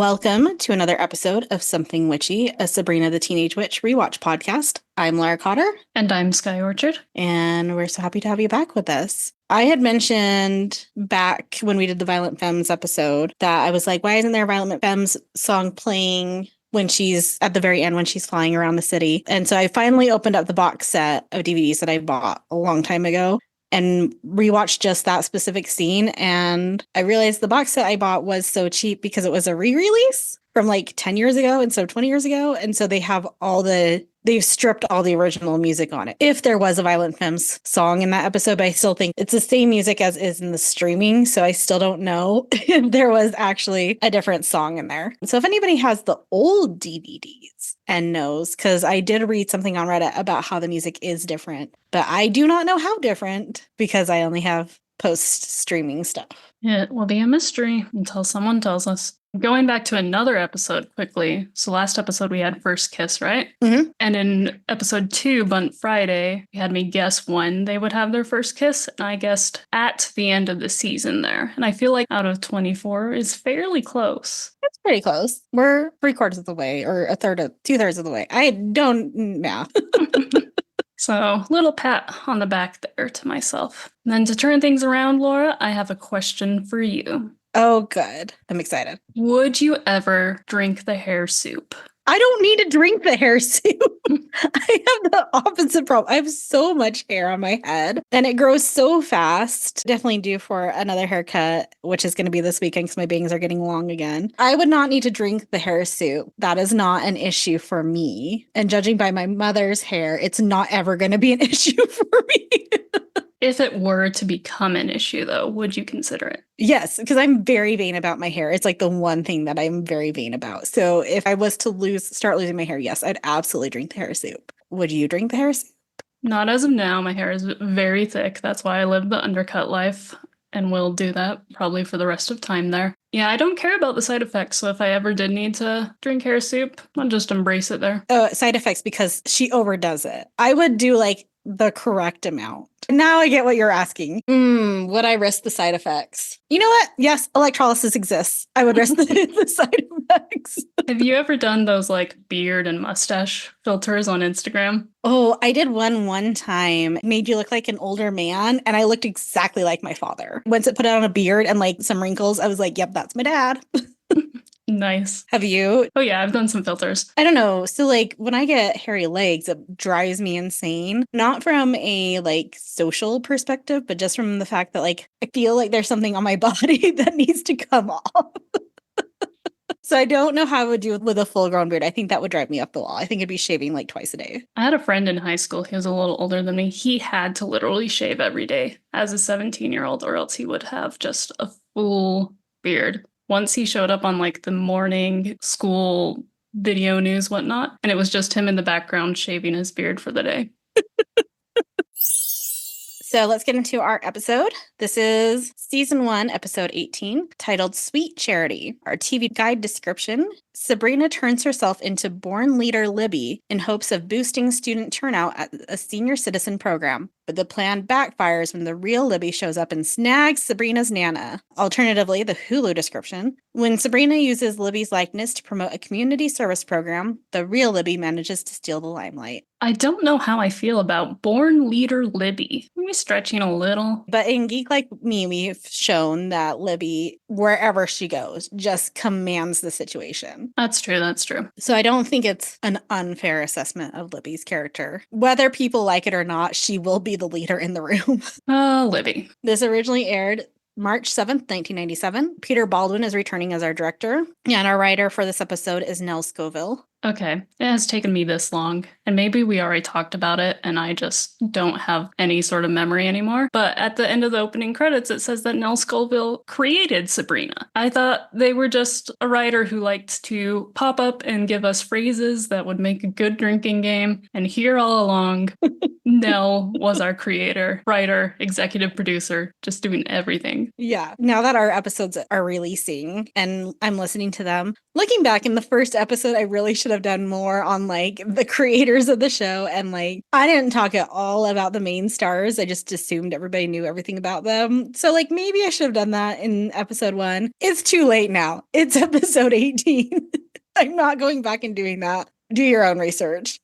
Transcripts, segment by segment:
Welcome to another episode of Something Witchy, a Sabrina the Teenage Witch rewatch podcast. I'm Laura Cotter. And I'm Skye Orchard. And we're so happy to have you back with us. I had mentioned back when we did the Violent Femmes episode that I was like, why isn't there a Violent Femmes song playing when she's at the very end when she's flying around the city? And so I finally opened up the box set of DVDs that I bought a long time ago and rewatched just that specific scene. And I realized the box set I bought was so cheap because it was a re-release from like 10 years ago instead of 20 years ago. And so they've stripped all the original music on it. If there was a Violent Femmes song in that episode, but I still think it's the same music as is in the streaming. So I still don't know if there was actually a different song in there. So if anybody has the old DVDs and knows, because I did read something on Reddit about how the music is different, but I do not know how different because I only have post-streaming stuff. It will be a mystery until someone tells us. Going back to another episode quickly. So last episode we had First Kiss, right? Mm-hmm. And in episode 2, Bunt Friday, you had me guess when they would have their first kiss. And I guessed at the end of the season there. And I feel like out of 24 is fairly close. That's pretty close. We're 3/4 of the way, or 2/3 of the way. I don't math. So, little pat on the back there to myself. And then to turn things around, Laura, I have a question for you. Oh, good. I'm excited. Would you ever drink the hair soup? I don't need to drink the hair soup. I have the opposite problem. I have so much hair on my head and it grows so fast. Definitely due for another haircut, which is going to be this weekend because my bangs are getting long again. I would not need to drink the hair soup. That is not an issue for me. And judging by my mother's hair, it's not ever going to be an issue for me. If it were to become an issue, though, would you consider it? Yes, because I'm very vain about my hair. It's like the one thing that I'm very vain about. So if I was to start losing my hair, yes, I'd absolutely drink the hair soup. Would you drink the hair soup? Not as of now. My hair is very thick. That's why I live the undercut life and will do that probably for the rest of time there. Yeah, I don't care about the side effects. So if I ever did need to drink hair soup, I'll just embrace it there. Oh, side effects because she overdoes it. I would do like the correct amount. Now I get what you're asking. Would I risk the side effects? You know what? Yes, electrolysis exists. I would risk the side effects. Have you ever done those like beard and mustache filters on Instagram? Oh, I did one time. It made you look like an older man, and I looked exactly like my father. Once it put on a beard and like some wrinkles, I was like, yep, that's my dad. Nice. Have you? Oh yeah, I've done some filters. I don't know. So like when I get hairy legs, it drives me insane. Not from a like social perspective, but just from the fact that like I feel like there's something on my body that needs to come off. So I don't know how I would do it with a full-grown beard. I think that would drive me up the wall. I think it'd be shaving like twice a day. I had a friend in high school. He was a little older than me. He had to literally shave every day as a 17-year-old, or else he would have just a full beard. Once he showed up on like the morning school video news, whatnot, and it was just him in the background shaving his beard for the day. So let's get into our episode. This is season 1, episode 18, titled Sweet Charity. Our TV guide description: Sabrina turns herself into born leader Libby in hopes of boosting student turnout at a senior citizen program. But the plan backfires when the real Libby shows up and snags Sabrina's Nana. Alternatively, the Hulu description: when Sabrina uses Libby's likeness to promote a community service program, the real Libby manages to steal the limelight. I don't know how I feel about born leader Libby. Maybe stretching a little. But in Geek Like Me, we've shown that Libby, wherever she goes, just commands the situation. That's true, that's true. So I don't think it's an unfair assessment of Libby's character. Whether people like it or not, she will be the leader in the room. Libby. This originally aired March 7th, 1997. Peter Baldwin is returning as our director, and our writer for this episode is Nell Scoville. Okay, it has taken me this long, and maybe we already talked about it, and I just don't have any sort of memory anymore. But at the end of the opening credits, it says that Nell Scoville created Sabrina. I thought they were just a writer who liked to pop up and give us phrases that would make a good drinking game, and here all along, Nell was our creator, writer, executive producer, just doing everything. Yeah, now that our episodes are releasing, and I'm listening to them, looking back in the first episode, I really should should have done more on like the creators of the show. And like, I didn't talk at all about the main stars. I just assumed everybody knew everything about them. So like, maybe I should have done that in episode 1. It's too late now. It's episode 18. I'm not going back and doing that. Do your own research.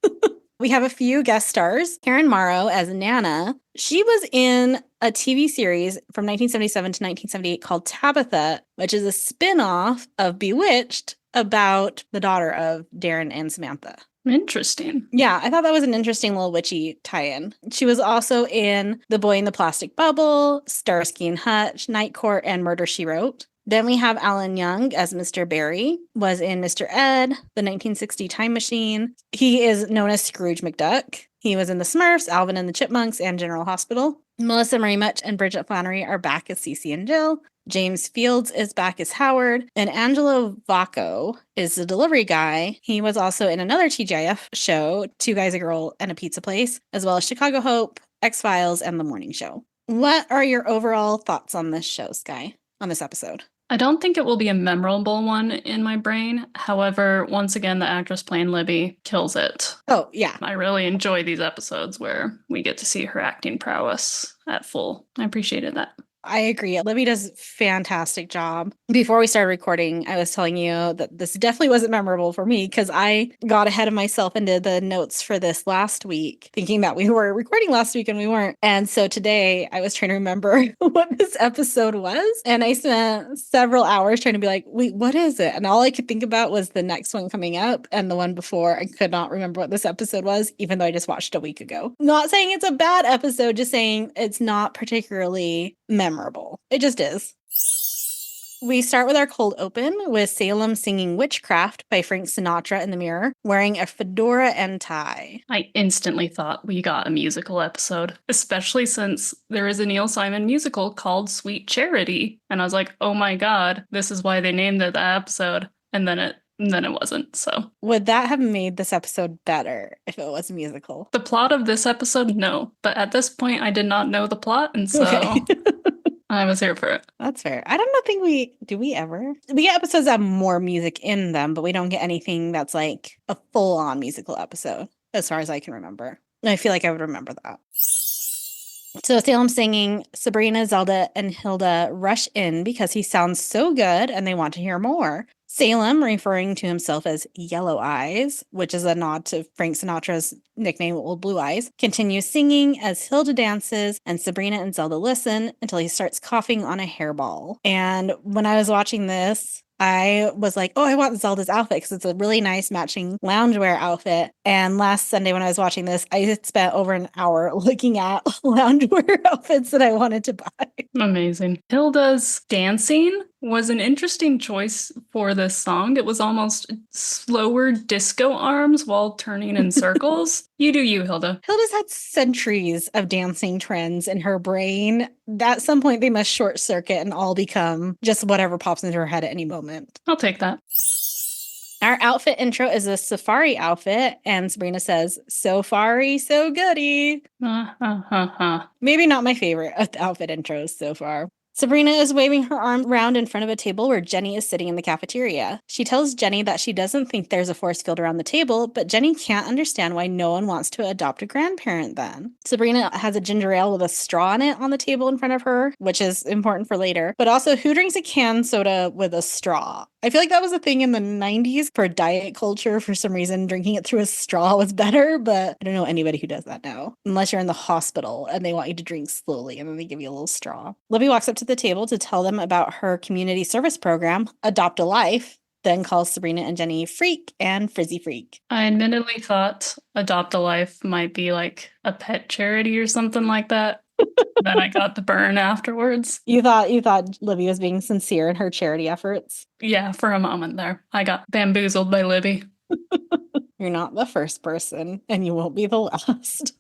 We have a few guest stars. Karen Morrow as Nana. She was in a TV series from 1977 to 1978 called Tabitha, which is a spin-off of Bewitched about the daughter of Darren and Samantha. Interesting. Yeah, I thought that was an interesting little witchy tie-in. She was also in The Boy in the Plastic Bubble, Starsky and Hutch, Night Court, and Murder, She Wrote. Then we have Alan Young as Mr. Barry, was in Mr. Ed, The 1960 Time Machine. He is known as Scrooge McDuck. He was in The Smurfs, Alvin and the Chipmunks, and General Hospital. Melissa Marie Much and Bridget Flannery are back as Cece and Jill. James Fields is back as Howard, and Angelo Vacco is the delivery guy. He was also in another TGIF show, Two Guys, a Girl, and a Pizza Place, as well as Chicago Hope, X-Files, and The Morning Show. What are your overall thoughts on this show, Skye, on this episode? I don't think it will be a memorable one in my brain. However, once again, the actress playing Libby kills it. Oh, yeah. I really enjoy these episodes where we get to see her acting prowess at full. I appreciated that. I agree. Libby does a fantastic job. Before we started recording, I was telling you that this definitely wasn't memorable for me because I got ahead of myself and did the notes for this last week, thinking that we were recording last week and we weren't. And so today I was trying to remember what this episode was. And I spent several hours trying to be like, wait, what is it? And all I could think about was the next one coming up and the one before. I could not remember what this episode was, even though I just watched a week ago. Not saying it's a bad episode, just saying it's not particularly memorable. It just is. We start with our cold open with Salem singing Witchcraft by Frank Sinatra in the mirror, wearing a fedora and tie. I instantly thought we got a musical episode, especially since there is a Neil Simon musical called Sweet Charity. And I was like, oh my God, this is why they named it that episode. And then it wasn't, so. Would that have made this episode better if it was a musical? The plot of this episode, no. But at this point, I did not know the plot, and so I was here for it. That's fair. I don't think we ever? We get episodes that have more music in them, but we don't get anything that's like a full-on musical episode, as far as I can remember. And I feel like I would remember that. So Salem singing, Sabrina, Zelda, and Hilda rush in because he sounds so good and they want to hear more. Salem, referring to himself as Yellow Eyes, which is a nod to Frank Sinatra's nickname, Old Blue Eyes, continues singing as Hilda dances and Sabrina and Zelda listen until he starts coughing on a hairball. And when I was watching this, I was like, oh, I want Zelda's outfit because it's a really nice matching loungewear outfit. And last Sunday when I was watching this, I had spent over an hour looking at loungewear outfits that I wanted to buy. Amazing. Hilda's dancing was an interesting choice for this song. It was almost slower disco arms while turning in circles. You do you, Hilda. Hilda's had centuries of dancing trends in her brain. At some point, they must short circuit and all become just whatever pops into her head at any moment. I'll take that. Our outfit intro is a safari outfit, and Sabrina says, "So fari, so goody." Maybe not my favorite of the outfit intros so far. Sabrina is waving her arm around in front of a table where Jenny is sitting in the cafeteria. She tells Jenny that she doesn't think there's a force field around the table, but Jenny can't understand why no one wants to adopt a grandparent then. Sabrina has a ginger ale with a straw in it on the table in front of her, which is important for later. But also, who drinks a canned soda with a straw? I feel like that was a thing in the 90s for diet culture. For some reason, drinking it through a straw was better, but I don't know anybody who does that now. Unless you're in the hospital and they want you to drink slowly and then they give you a little straw. Libby walks up to the table to tell them about her community service program, Adopt a Life, then calls Sabrina and Jenny Freak and Frizzy Freak. I admittedly thought Adopt a Life might be like a pet charity or something like that. Then I got the burn afterwards. You thought Libby was being sincere in her charity efforts? Yeah, for a moment there. I got bamboozled by Libby. You're not the first person, and you won't be the last.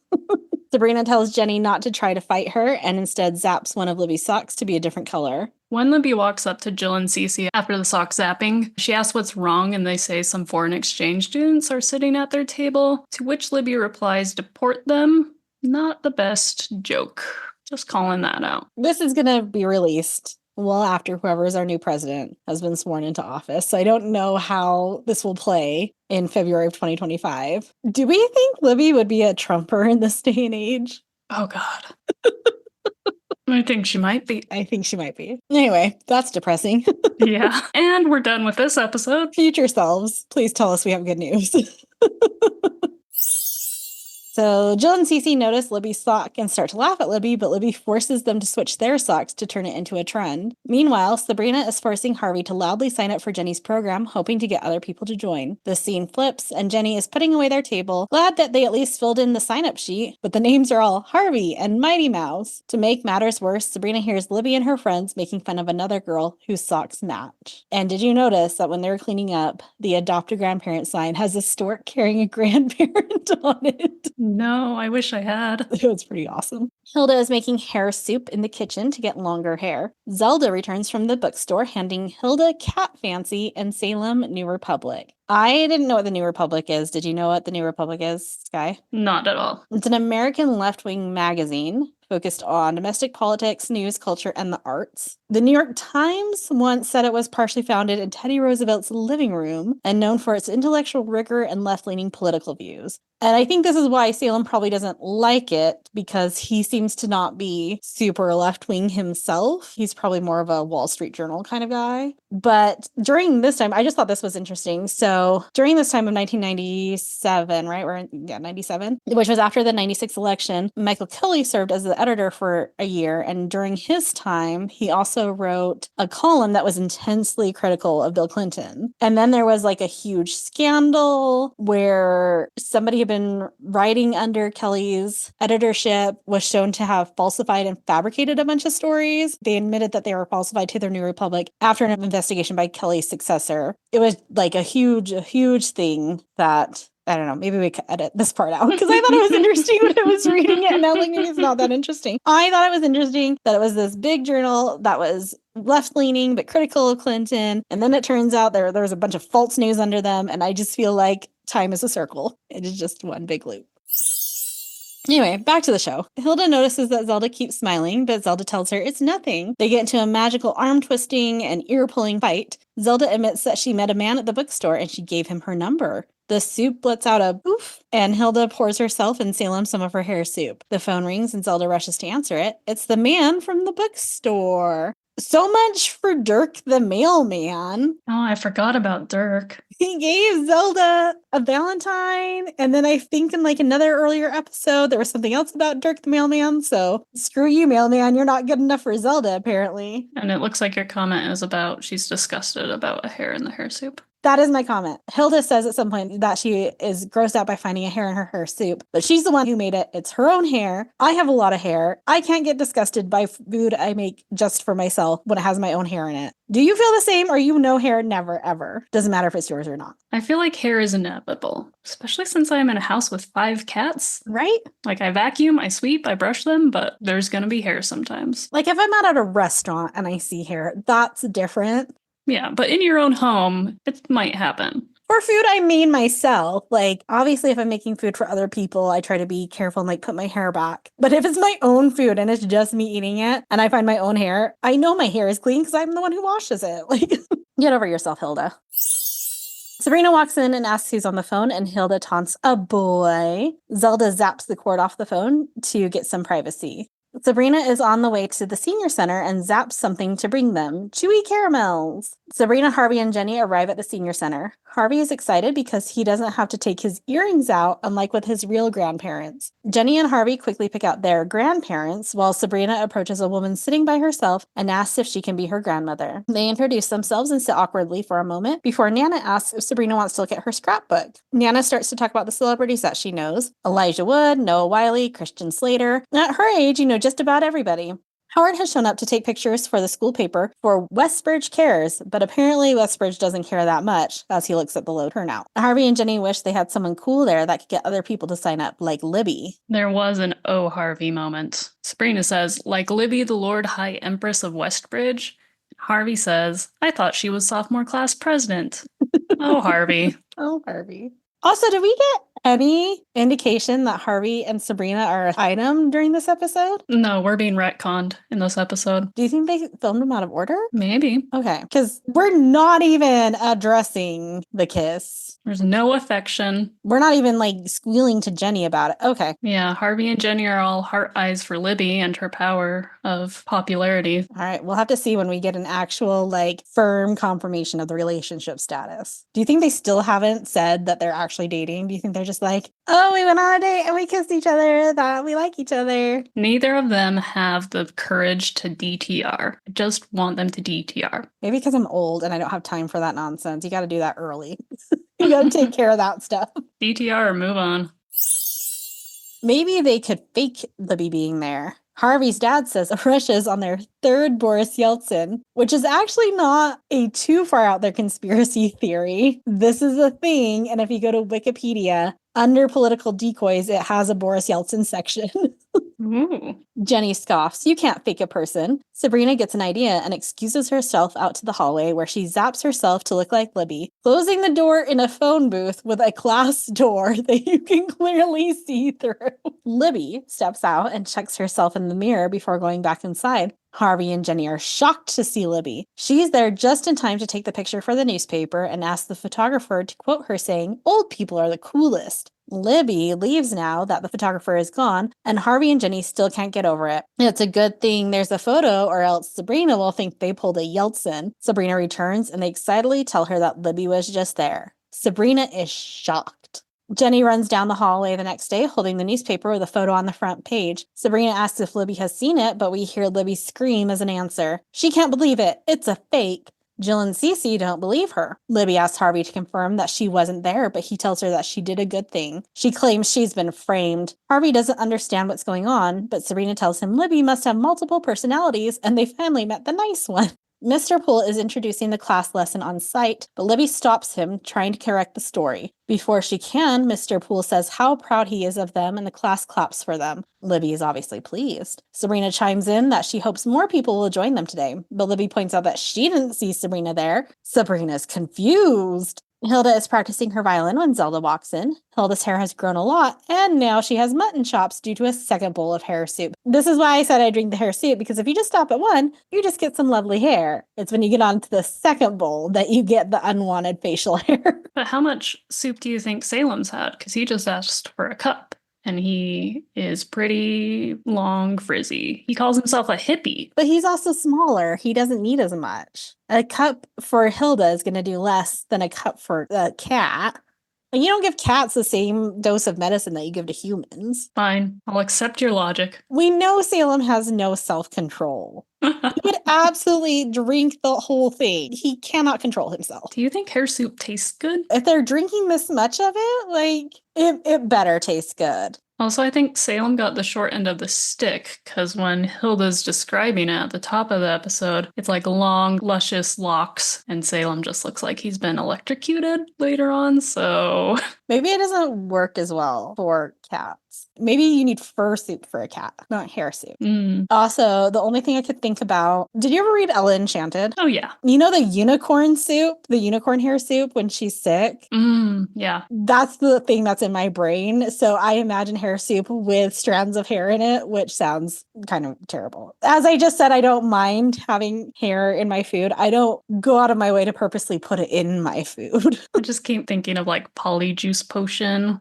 Sabrina tells Jenny not to try to fight her and instead zaps one of Libby's socks to be a different color. When Libby walks up to Jill and Cece after the sock zapping, she asks what's wrong and they say some foreign exchange students are sitting at their table, to which Libby replies, deport them. Not the best joke. Just calling that out. This is going to be released well after whoever is our new president has been sworn into office. So I don't know how this will play in February of 2025. Do we think Libby would be a Trumper in this day and age? Oh, God. I think she might be. I think she might be. Anyway, that's depressing. Yeah. And we're done with this episode. Future selves, please tell us we have good news. So Jill and Cece notice Libby's sock and start to laugh at Libby, but Libby forces them to switch their socks to turn it into a trend. Meanwhile, Sabrina is forcing Harvey to loudly sign up for Jenny's program, hoping to get other people to join. The scene flips, and Jenny is putting away their table, glad that they at least filled in the sign-up sheet, but the names are all Harvey and Mighty Mouse. To make matters worse, Sabrina hears Libby and her friends making fun of another girl whose socks match. And did you notice that when they were cleaning up, the adopt a grandparent sign has a stork carrying a grandparent on it? No, I wish I had. It was pretty awesome. Hilda is making hair soup in the kitchen to get longer hair. Zelda returns from the bookstore handing Hilda Cat Fancy and Salem New Republic. I didn't know what the New Republic is. Did you know what the New Republic is, Skye? Not at all. It's an American left-wing magazine focused on domestic politics, news, culture, and the arts. The New York Times once said it was partially founded in Teddy Roosevelt's living room and known for its intellectual rigor and left-leaning political views. And I think this is why Salem probably doesn't like it, because he seems to not be super left-wing himself. He's probably more of a Wall Street Journal kind of guy. But during this time, I just thought this was interesting. So during this time of 1997, right? 97, which was after the 96 election, Michael Kelly served as the editor for a year. And during his time, he also wrote a column that was intensely critical of Bill Clinton. And then there was like a huge scandal where somebody had been writing under Kelly's editorship, was shown to have falsified and fabricated a bunch of stories. They admitted that they were falsified to their New Republic after an investigation by Kelly's successor. It was like a huge thing that, I don't know, maybe we could edit this part out because I thought it was interesting when I was reading it. And now like maybe it's not that interesting. I thought it was interesting that it was this big journal that was left-leaning but critical of Clinton. And then it turns out there was a bunch of false news under them. And I just feel like time is a circle. It is just one big loop. Anyway, back to the show. Hilda notices that Zelda keeps smiling, but Zelda tells her it's nothing. They get into a magical arm-twisting and ear-pulling fight. Zelda admits that she met a man at the bookstore and she gave him her number. The soup lets out a poof, and Hilda pours herself and Salem some of her hair soup. The phone rings and Zelda rushes to answer it. It's the man from the bookstore. So much for Dirk the mailman. Oh, I forgot about Dirk. He gave Zelda a Valentine, and then I think in like another earlier episode, there was something else about Dirk the mailman, so screw you, mailman, you're not good enough for Zelda, apparently. And it looks like your comment is about she's disgusted about a hair in the hair soup. That is my comment. Hilda says at some point that she is grossed out by finding a hair in her hair soup, but she's the one who made it. It's her own hair. I have a lot of hair. I can't get disgusted by food I make just for myself when it has my own hair in it. Do you feel the same, or you know hair never, ever? Doesn't matter if it's yours or not. I feel like hair is inevitable, especially since I'm in a house with 5 cats. Right? Like I vacuum, I sweep, I brush them, but there's gonna be hair sometimes. Like if I'm out at a restaurant and I see hair, that's different. Yeah, but in your own home, it might happen. For food I made myself, like obviously if I'm making food for other people, I try to be careful and like put my hair back. But if it's my own food and it's just me eating it and I find my own hair, I know my hair is clean because I'm the one who washes it. Like, get over yourself, Hilda. Sabrina walks in and asks who's on the phone, and Hilda taunts a boy. Zelda zaps the cord off the phone to get some privacy. Sabrina is on the way to the senior center and zaps something to bring them. Chewy caramels. Sabrina, Harvey, and Jenny arrive at the senior center. Harvey is excited because he doesn't have to take his earrings out, unlike with his real grandparents. Jenny and Harvey quickly pick out their grandparents, while Sabrina approaches a woman sitting by herself and asks if she can be her grandmother. They introduce themselves and sit awkwardly for a moment before Nana asks if Sabrina wants to look at her scrapbook. Nana starts to talk about the celebrities that she knows. Elijah Wood, Noah Wiley, Christian Slater. At her age, you know just about everybody. Howard has shown up to take pictures for the school paper for Westbridge Cares, but apparently Westbridge doesn't care that much as he looks at the low turnout. Harvey and Jenny wish they had someone cool there that could get other people to sign up, like Libby. There was an oh Harvey moment. Sabrina says, like Libby, the Lord High Empress of Westbridge. Harvey says, I thought she was sophomore class president. Oh, Harvey. Oh, Harvey. Also, did we get any indication that Harvey and Sabrina are an item during this episode? No, we're being retconned in this episode. Do you think they filmed them out of order? Maybe. Okay, because we're not even addressing the kiss. There's no affection. We're not even like squealing to Jenny about it. Okay. Yeah, Harvey and Jenny are all heart eyes for Libby and her power of popularity. All right, we'll have to see when we get an actual, like, firm confirmation of the relationship status. Do you think they still haven't said that they're actually dating? Do you think they're just like, oh, we went on a date and we kissed each other, that we like each other? Neither of them have the courage to DTR. I just want them to DTR. Maybe because I'm old and I don't have time for that nonsense. You got to do that early. You got to take care of that stuff. DTR or move on. Maybe they could fake Libby being there. Harvey's dad says Russia's on their third Boris Yeltsin, which is actually not a too far out there conspiracy theory. This is a thing, and if you go to Wikipedia, under political decoys, it has a Boris Yeltsin section. Ooh. Jenny scoffs, you can't fake a person. Sabrina gets an idea and excuses herself out to the hallway where she zaps herself to look like Libby, closing the door in a phone booth with a glass door that you can clearly see through. Libby steps out and checks herself in the mirror before going back inside. Harvey and Jenny are shocked to see Libby. She's there just in time to take the picture for the newspaper and ask the photographer to quote her saying, "Old people are the coolest." Libby leaves now that the photographer is gone, and Harvey and Jenny still can't get over it. It's a good thing there's a photo, or else Sabrina will think they pulled a Yeltsin. Sabrina returns, and they excitedly tell her that Libby was just there. Sabrina is shocked. Jenny runs down the hallway the next day holding the newspaper with a photo on the front page. Sabrina asks if Libby has seen it, but we hear Libby scream as an answer. She can't believe it. It's a fake. Jill and Cece don't believe her. Libby asks Harvey to confirm that she wasn't there, but he tells her that she did a good thing. She claims she's been framed. Harvey doesn't understand what's going on, but Sabrina tells him Libby must have multiple personalities, and they finally met the nice one. Mr. Poole is introducing the class lesson on site, but Libby stops him, trying to correct the story. Before she can, Mr. Poole says how proud he is of them, and the class claps for them. Libby is obviously pleased. Sabrina chimes in that she hopes more people will join them today, but Libby points out that she didn't see Sabrina there. Sabrina's confused. Hilda is practicing her violin when Zelda walks in. Hilda's hair has grown a lot, and now she has mutton chops due to a second bowl of hair soup. This is why I said I drink the hair soup, because if you just stop at one, you just get some lovely hair. It's when you get on to the second bowl that you get the unwanted facial hair. But how much soup do you think Salem's had? Because he just asked for a cup. And he is pretty long, frizzy. He calls himself a hippie. But he's also smaller. He doesn't need as much. A cup for Hilda is going to do less than a cup for a cat. And you don't give cats the same dose of medicine that you give to humans. Fine. I'll accept your logic. We know Salem has no self-control. He would absolutely drink the whole thing. He cannot control himself. Do you think hair soup tastes good? If they're drinking this much of it, like, it better taste good. Also, I think Salem got the short end of the stick, because when Hilda's describing it at the top of the episode, it's like long, luscious locks, and Salem just looks like he's been electrocuted later on, so... Maybe it doesn't work as well for cats. Maybe you need fur soup for a cat, not hair soup. Also, the only thing I could think about, did you ever read Ella Enchanted? Oh, yeah. You know the unicorn soup, the unicorn hair soup when she's sick? Yeah. That's the thing that's in my brain. So I imagine hair soup with strands of hair in it, which sounds kind of terrible. As I just said, I don't mind having hair in my food. I don't go out of my way to purposely put it in my food. I just keep thinking of like polyjuice potion.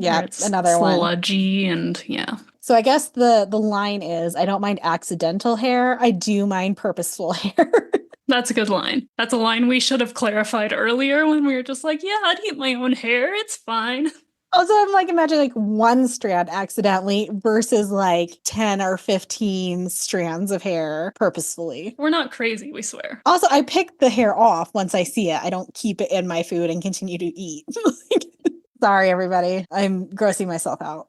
Yeah, another one. Sludgy and yeah. So I guess the line is, I don't mind accidental hair. I do mind purposeful hair. That's a good line. That's a line we should have clarified earlier when we were just like, yeah, I'd eat my own hair. It's fine. Also, I'm like, imagine like one strand accidentally versus like 10 or 15 strands of hair purposefully. We're not crazy, we swear. Also, I pick the hair off once I see it. I don't keep it in my food and continue to eat. Sorry, everybody. I'm grossing myself out.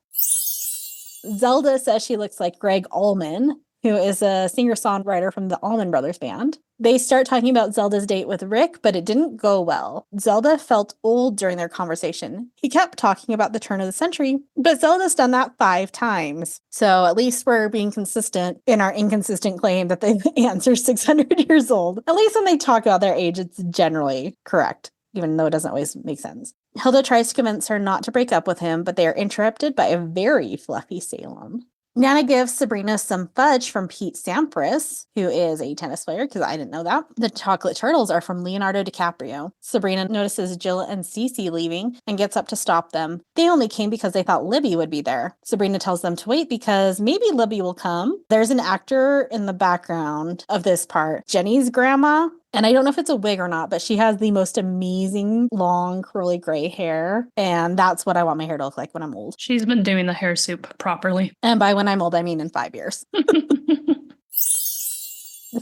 Zelda says she looks like Greg Allman, who is a singer-songwriter from the Allman Brothers Band. They start talking about Zelda's date with Rick, but it didn't go well. Zelda felt old during their conversation. He kept talking about the turn of the century, but Zelda's done that 5 times. So at least we're being consistent in our inconsistent claim that the answer's 600 years old. At least when they talk about their age, it's generally correct. even though it doesn't always make sense. Hilda tries to convince her not to break up with him, but they are interrupted by a very fluffy Salem. Nana gives Sabrina some fudge from Pete Sampras, who is a tennis player, because I didn't know that. The chocolate turtles are from Leonardo DiCaprio. Sabrina notices Jill and Cece leaving and gets up to stop them. They only came because they thought Libby would be there. Sabrina tells them to wait because maybe Libby will come. There's an actor in the background of this part, Jenny's grandma. And I don't know if it's a wig or not, but she has the most amazing long curly gray hair. And that's what I want my hair to look like when I'm old. She's been doing the hair soup properly. And by when I'm old, I mean in 5 years.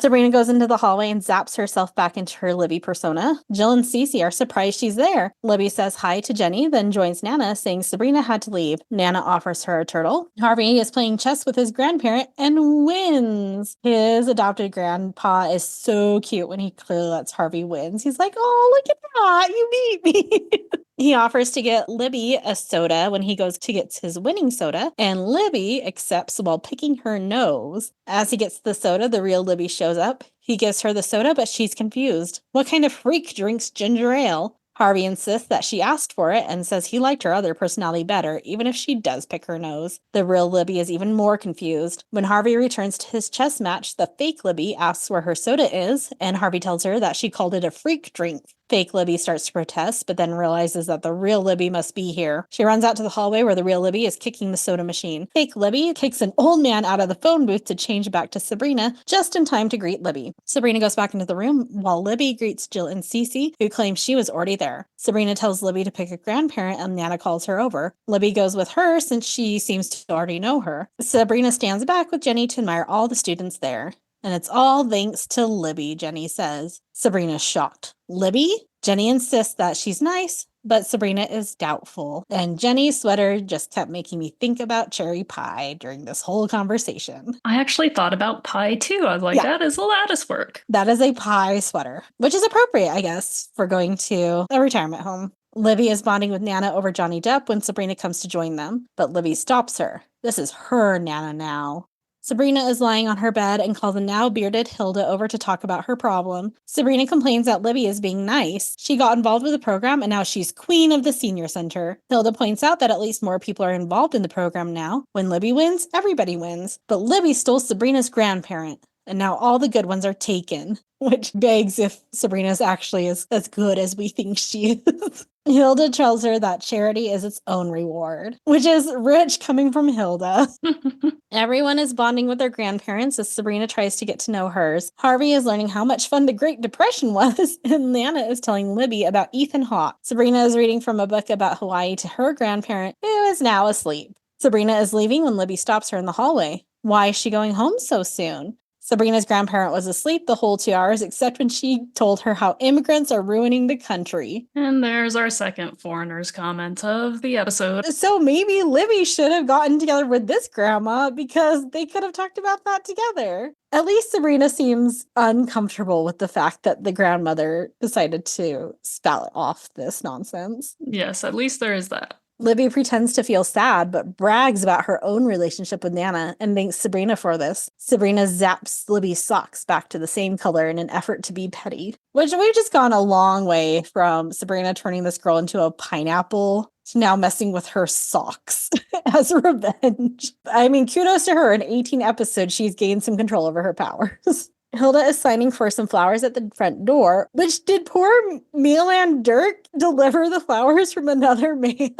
Sabrina goes into the hallway and zaps herself back into her Libby persona. Jill and Cece are surprised she's there. Libby says hi to Jenny, then joins Nana, saying Sabrina had to leave. Nana offers her a turtle. Harvey is playing chess with his grandparent and wins. His adopted grandpa is so cute when he clearly lets Harvey win. He's like, oh, look at that. You beat me. He offers to get Libby a soda when he goes to get his winning soda, and Libby accepts while picking her nose. As he gets the soda, the real Libby shows up. He gives her the soda, but she's confused. What kind of freak drinks ginger ale? Harvey insists that she asked for it and says he liked her other personality better, even if she does pick her nose. The real Libby is even more confused. When Harvey returns to his chess match, the fake Libby asks where her soda is, and Harvey tells her that she called it a freak drink. Fake Libby starts to protest, but then realizes that the real Libby must be here. She runs out to the hallway where the real Libby is kicking the soda machine. Fake Libby kicks an old man out of the phone booth to change back to Sabrina, just in time to greet Libby. Sabrina goes back into the room while Libby greets Jill and Cece, who claim she was already there. Sabrina tells Libby to pick a grandparent and Nana calls her over. Libby goes with her since she seems to already know her. Sabrina stands back with Jenny to admire all the students there. And it's all thanks to Libby, Jenny says. Sabrina's shocked. Libby? Jenny insists that she's nice, but Sabrina is doubtful. And Jenny's sweater just kept making me think about cherry pie during this whole conversation. I actually thought about pie too. I was like, that is a lattice work. That is a pie sweater, which is appropriate, I guess, for going to a retirement home. Libby is bonding with Nana over Johnny Depp when Sabrina comes to join them, but Libby stops her. This is her Nana now. Sabrina is lying on her bed and calls a now bearded Hilda over to talk about her problem. Sabrina complains that Libby is being nice. She got involved with the program and now she's queen of the senior center. Hilda points out that at least more people are involved in the program now. When Libby wins, everybody wins. But Libby stole Sabrina's grandparent, and now all the good ones are taken, which begs if Sabrina's actually as good as we think she is. Hilda tells her that charity is its own reward, which is rich coming from Hilda. Everyone is bonding with their grandparents as Sabrina tries to get to know hers. Harvey is learning how much fun the Great Depression was, and Nana is telling Libby about Ethan Hawke. Sabrina is reading from a book about Hawaii to her grandparent, who is now asleep. Sabrina is leaving when Libby stops her in the hallway. Why is she going home so soon? Sabrina's grandparent was asleep the whole 2 hours, except when she told her how immigrants are ruining the country. And there's our second foreigners comment of the episode. So maybe Libby should have gotten together with this grandma because they could have talked about that together. At least Sabrina seems uncomfortable with the fact that the grandmother decided to spout off this nonsense. Yes, at least there is that. Libby pretends to feel sad, but brags about her own relationship with Nana and thanks Sabrina for this. Sabrina zaps Libby's socks back to the same color in an effort to be petty, which we've just gone a long way from Sabrina turning this girl into a pineapple to now messing with her socks as revenge. I mean, kudos to her. In 18 episodes, she's gained some control over her powers. Hilda is signing for some flowers at the front door, which did poor Milan Dirk deliver the flowers from another man?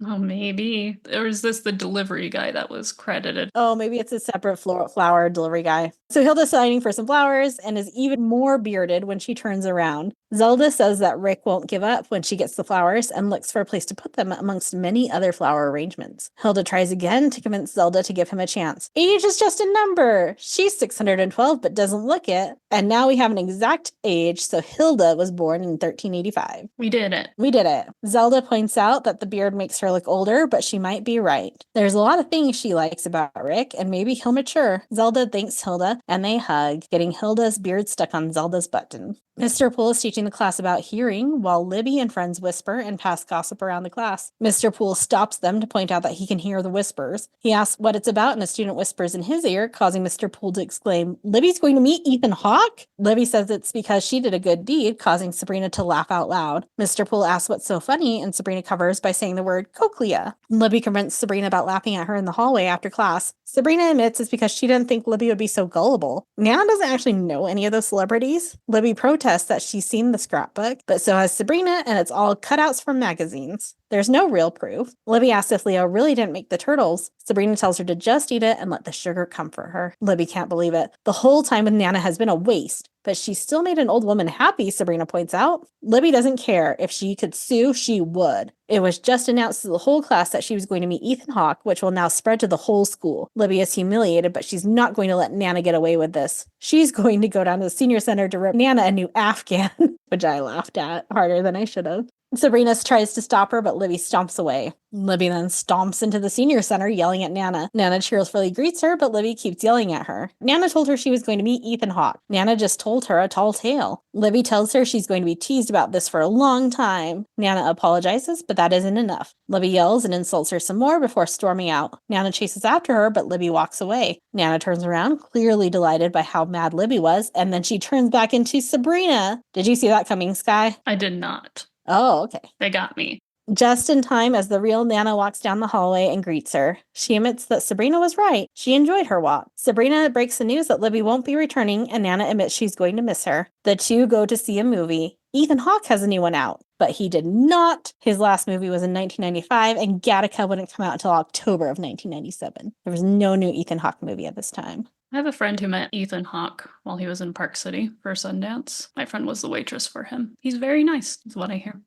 Oh, maybe. Or is this the delivery guy that was credited? Oh, maybe it's a separate flower delivery guy. So Hilda's signing for some flowers and is even more bearded when she turns around. Zelda says that Rick won't give up when she gets the flowers and looks for a place to put them amongst many other flower arrangements. Hilda tries again to convince Zelda to give him a chance. Age is just a number. She's 612 but doesn't look it. And now we have an exact age, so Hilda was born in 1385. We did it. We did it. Zelda points out that the beard makes her look older, but she might be right. There's a lot of things she likes about Rick, and maybe he'll mature. Zelda thanks Hilda, and they hug, getting Hilda's beard stuck on Zelda's button. Mr. Poole is teaching the class about hearing while Libby and friends whisper and pass gossip around the class. Mr. Poole stops them to point out that he can hear the whispers. He asks what it's about, and a student whispers in his ear, causing Mr. Poole to exclaim, "Libby's going to meet Ethan Hawke?" Libby says it's because she did a good deed, causing Sabrina to laugh out loud. Mr. Poole asks what's so funny, and Sabrina covers by saying the word cochlea. Libby confronts Sabrina about laughing at her in the hallway after class. Sabrina admits it's because she didn't think Libby would be so gullible. Nana doesn't actually know any of those celebrities. Libby protests that she's seen the scrapbook, but so has Sabrina, and it's all cutouts from magazines. There's no real proof. Libby asks if Leo really didn't make the turtles. Sabrina tells her to just eat it and let the sugar comfort her. Libby can't believe it. The whole time with Nana has been a waste, but she still made an old woman happy, Sabrina points out. Libby doesn't care. If she could sue, she would. It was just announced to the whole class that she was going to meet Ethan Hawke, which will now spread to the whole school. Libby is humiliated, but she's not going to let Nana get away with this. She's going to go down to the senior center to rip Nana a new Afghan, which I laughed at harder than I should have. Sabrina tries to stop her, but Libby stomps away. Libby then stomps into the senior center, yelling at Nana. Nana cheerfully greets her, but Libby keeps yelling at her. Nana told her she was going to meet Ethan Hawke. Nana just told her a tall tale. Libby tells her she's going to be teased about this for a long time. Nana apologizes, but that isn't enough. Libby yells and insults her some more before storming out. Nana chases after her, but Libby walks away. Nana turns around, clearly delighted by how mad Libby was, and then she turns back into Sabrina. Did you see that coming, Skye? I did not. Oh, okay. They got me. Just in time as the real Nana walks down the hallway and greets her. She admits that Sabrina was right. She enjoyed her walk. Sabrina breaks the news that Libby won't be returning, and Nana admits she's going to miss her. The two go to see a movie. Ethan Hawke has a new one out, but he did not. His last movie was in 1995, and Gattaca wouldn't come out until October of 1997. There was no new Ethan Hawke movie at this time. I have a friend who met Ethan Hawke while he was in Park City for Sundance. My friend was the waitress for him. He's very nice, is what I hear.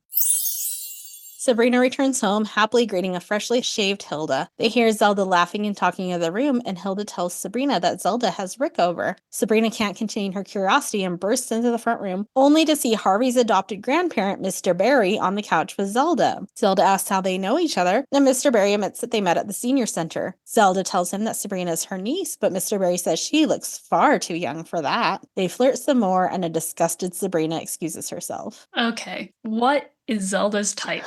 Sabrina returns home, happily greeting a freshly shaved Hilda. They hear Zelda laughing and talking in the room, and Hilda tells Sabrina that Zelda has Rick over. Sabrina can't contain her curiosity and bursts into the front room, only to see Harvey's adopted grandparent, Mr. Barry, on the couch with Zelda. Zelda asks how they know each other, and Mr. Barry admits that they met at the senior center. Zelda tells him that Sabrina is her niece, but Mr. Barry says she looks far too young for that. They flirt some more, and a disgusted Sabrina excuses herself. Okay, what is Zelda's type?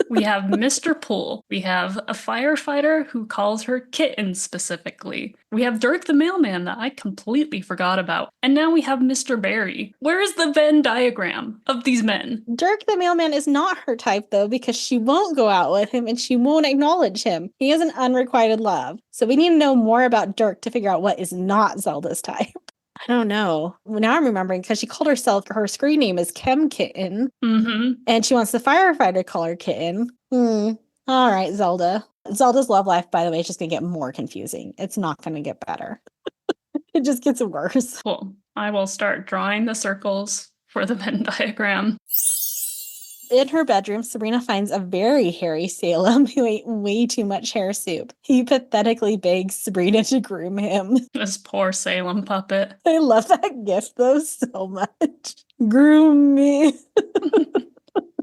We have Mr. Poole. We have a firefighter who calls her kitten specifically. We have Dirk the mailman that I completely forgot about. And now we have Mr. Barry. Where is the Venn diagram of these men? Dirk the mailman is not her type, though, because she won't go out with him and she won't acknowledge him. He is an unrequited love. So we need to know more about Dirk to figure out what is not Zelda's type. I don't know. Now I'm remembering because she called herself, her screen name is Chem Kitten. Mm-hmm. And she wants the firefighter to call her Kitten. All right, Zelda. Zelda's love life, by the way, is just going to get more confusing. It's not going to get better. It just gets worse. Cool. I will start drawing the circles for the Venn diagram. In her bedroom, Sabrina finds a very hairy Salem who ate way too much hair soup. He pathetically begs Sabrina to groom him. This poor Salem puppet. I love that gift, though, so much. Groom me.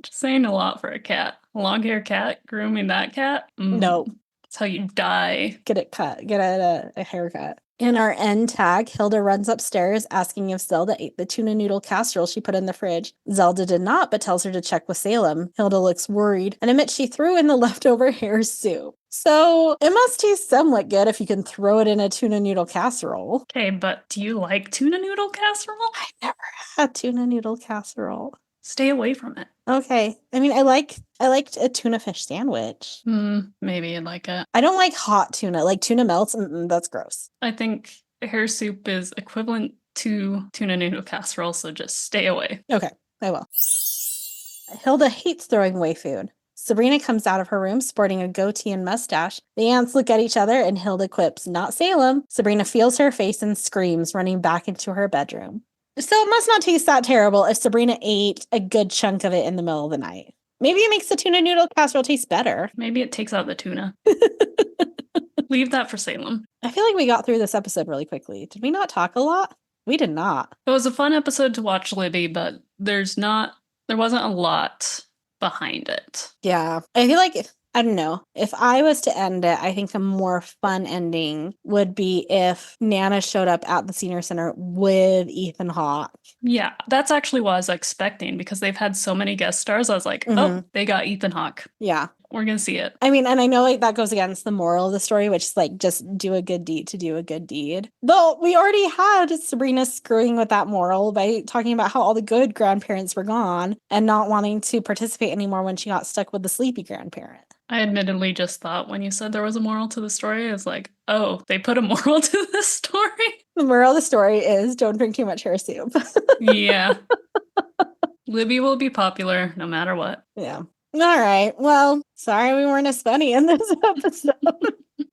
Just saying a lot for a cat. A long-haired cat grooming that cat? No. That's how you die. Get it cut. Get a haircut. In our end tag, Hilda runs upstairs asking if Zelda ate the tuna noodle casserole she put in the fridge. Zelda did not, but tells her to check with Salem. Hilda looks worried and admits she threw in the leftover hair soup. So it must taste somewhat good if you can throw it in a tuna noodle casserole. Okay, but do you like tuna noodle casserole? I never had tuna noodle casserole. Stay away from it. Okay. I mean, I liked a tuna fish sandwich. Maybe you'd like it. I don't like hot tuna. Like tuna melts. That's gross. I think hair soup is equivalent to tuna noodle casserole, so just stay away. Okay, I will. Hilda hates throwing away food. Sabrina comes out of her room sporting a goatee and mustache. The aunts look at each other and Hilda quips, "Not Salem." Sabrina feels her face and screams, running back into her bedroom. So it must not taste that terrible if Sabrina ate a good chunk of it in the middle of the night. Maybe it makes the tuna noodle casserole taste better. Maybe it takes out the tuna. Leave that for Salem. I feel like we got through this episode really quickly. Did we not talk a lot? We did not. It was a fun episode to watch, Libby, but there wasn't a lot behind it. Yeah. I feel like I don't know. If I was to end it, I think a more fun ending would be if Nana showed up at the senior center with Ethan Hawke. Yeah, that's actually what I was expecting because they've had so many guest stars. I was like, oh, they got Ethan Hawke. Yeah. We're going to see it. I mean, and I know like that goes against the moral of the story, which is like just do a good deed to do a good deed. Though we already had Sabrina screwing with that moral by talking about how all the good grandparents were gone and not wanting to participate anymore when she got stuck with the sleepy grandparent. I admittedly just thought when you said there was a moral to the story, I was like, oh, they put a moral to this story? The moral of the story is don't drink too much hair soup. Yeah. Libby will be popular no matter what. Yeah. All right. Well, sorry we weren't as funny in this episode.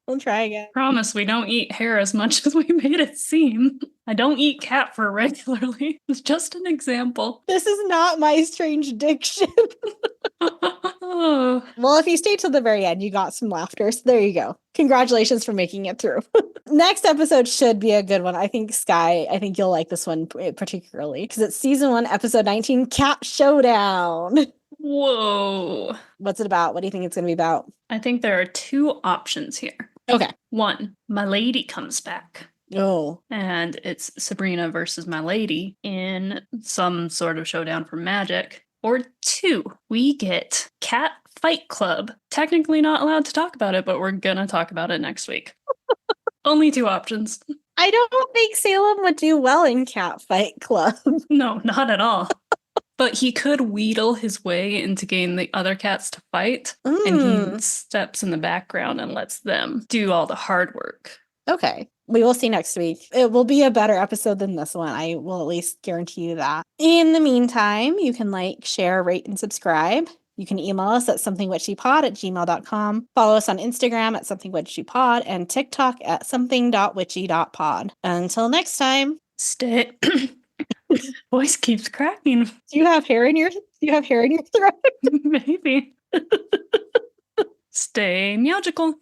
We'll try again. Promise we don't eat hair as much as we made it seem. I don't eat cat fur regularly. It's just an example. This is not my strange diction. Well, if you stayed till the very end, you got some laughter. So there you go. Congratulations for making it through. Next episode should be a good one. I think Skye, I think you'll like this one particularly because it's season 1, episode 19, Cat Showdown. Whoa. What's it about? What do you think it's going to be about? I think there are 2 options here. Okay. 1, my lady comes back. Oh. And it's Sabrina versus my lady in some sort of showdown for magic. Or 2, we get Cat Fight Club. Technically not allowed to talk about it, but we're gonna talk about it next week. Only 2 options. I don't think Salem would do well in Cat Fight Club. No, not at all. But he could wheedle his way into getting the other cats to fight, and he steps in the background and lets them do all the hard work. Okay. We will see next week. It will be a better episode than this one. I will at least guarantee you that. In the meantime, you can like, share, rate, and subscribe. You can email us at somethingwitchypod@gmail.com. Follow us on Instagram at somethingwitchypod and TikTok at something.witchy.pod. Until next time. Stay. Voice keeps cracking. Do you have hair in your throat? Maybe. Stay magical.